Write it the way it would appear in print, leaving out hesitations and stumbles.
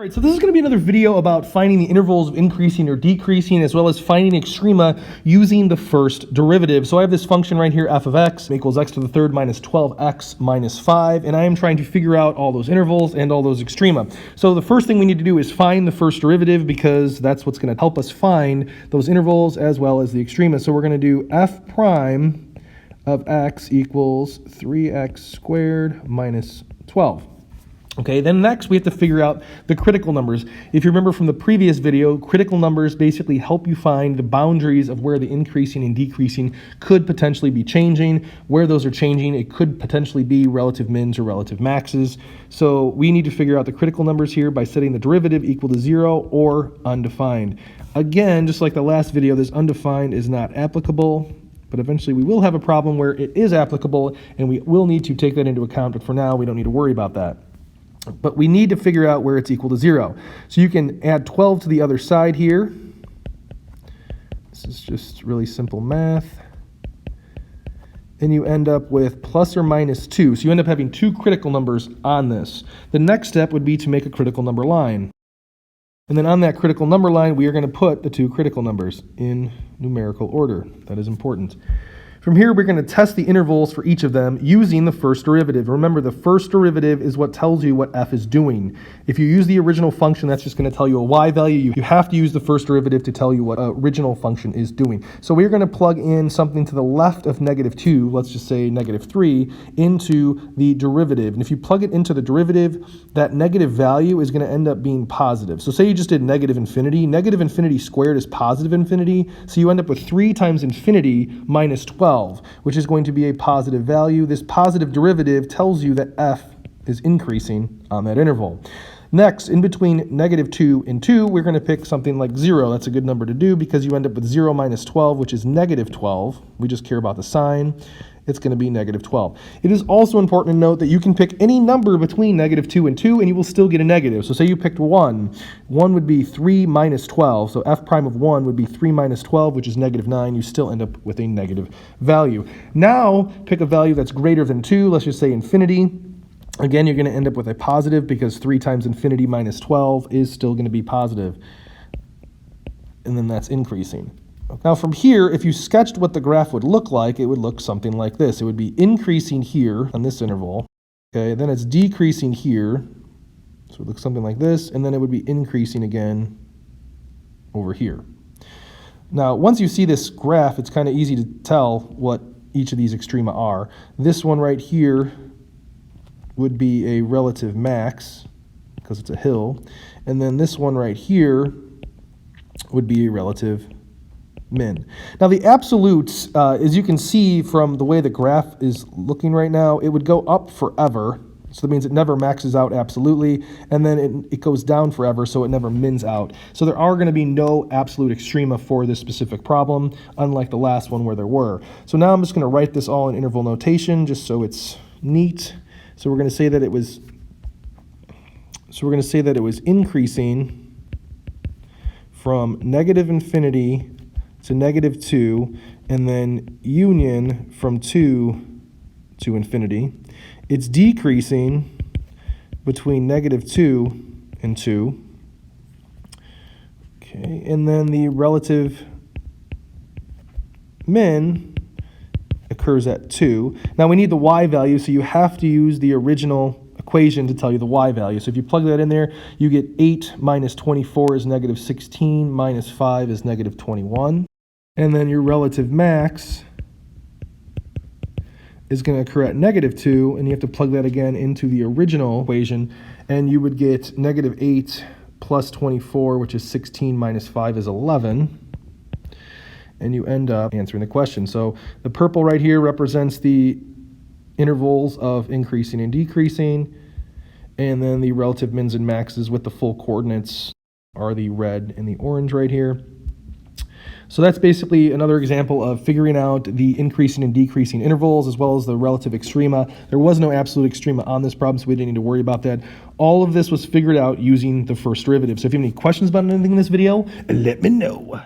All right, so this is going to be another video about finding the intervals of increasing or decreasing, as well as finding extrema using the first derivative. So I have this function right here, f of x equals x to the third minus 12x minus 5, and I am trying to figure out all those intervals and all those extrema. So the first thing we need to do is find the first derivative, because that's what's going to help us find those intervals as well as the extrema. So we're going to do f prime of x equals 3x squared minus 12. Okay, then next we have to figure out the critical numbers. If you remember from the previous video, critical numbers basically help you find the boundaries of where the increasing and decreasing could potentially be changing. Where those are changing, it could potentially be relative mins or relative maxes. So we need to figure out the critical numbers here by setting the derivative equal to 0 or undefined. Again, just like the last video, this undefined is not applicable, but eventually we will have a problem where it is applicable, and we will need to take that into account, but for now we don't need to worry about that. But we need to figure out where it's equal to 0. So you can add 12 to the other side here. This is just really simple math. And you end up with plus or minus 2. So you end up having two critical numbers on this. The next step would be to make a critical number line. And then on that critical number line, we are going to put the two critical numbers in numerical order. That is important. From here, we're going to test the intervals for each of them using the first derivative. Remember, the first derivative is what tells you what f is doing. If you use the original function, that's just going to tell you a y value. You have to use the first derivative to tell you what original function is doing. So we're going to plug in something to the left of negative 2, let's just say negative 3, into the derivative. And if you plug it into the derivative, that negative value is going to end up being positive. So say you just did negative infinity. Negative infinity squared is positive infinity. So you end up with 3 times infinity minus 12. Which is going to be a positive value. This positive derivative tells you that f is increasing on that interval. Next, in between negative 2 and 2, we're going to pick something like 0. That's a good number to do because you end up with 0 minus 12, which is negative 12. We just care about the sign. It's going to be negative 12. It is also important to note that you can pick any number between negative 2 and 2, and you will still get a negative. So say you picked 1. 1 would be 3 minus 12. So f prime of 1 would be 3 minus 12, which is negative 9. You still end up with a negative value. Now, pick a value that's greater than 2. Let's just say infinity. Again, you're going to end up with a positive because 3 times infinity minus 12 is still going to be positive. And then that's increasing. Now from here, if you sketched what the graph would look like, it would look something like this. It would be increasing here on this interval, okay, then it's decreasing here, so it looks something like this, and then it would be increasing again over here. Now, once you see this graph, it's kind of easy to tell what each of these extrema are. This one right here would be a relative max, because it's a hill, and then this one right here would be a relative min. Now the absolutes, as you can see from the way the graph is looking right now, it would go up forever. So that means it never maxes out absolutely, and then it goes down forever, so it never mins out. So there are going to be no absolute extrema for this specific problem, unlike the last one where there were. So now I'm just going to write this all in interval notation, just so it's neat. So we're going to say that it was. So we're going to say that it was increasing from negative infinity to negative 2, and then union from 2 to infinity. It's decreasing between negative 2 and 2. Okay, and then the relative min occurs at 2. Now we need the y value, so you have to use the original equation to tell you the y value. So if you plug that in there, you get 8 minus 24 is negative 16, minus 5 is negative 21. And then your relative max is going to occur at negative 2, and you have to plug that again into the original equation, and you would get negative 8 plus 24, which is 16 minus 5 is 11, and you end up answering the question. So the purple right here represents the intervals of increasing and decreasing, and then the relative mins and maxes with the full coordinates are the red and the orange right here. So that's basically another example of figuring out the increasing and decreasing intervals as well as the relative extrema. There was no absolute extrema on this problem, so we didn't need to worry about that. All of this was figured out using the first derivative. So if you have any questions about anything in this video, let me know.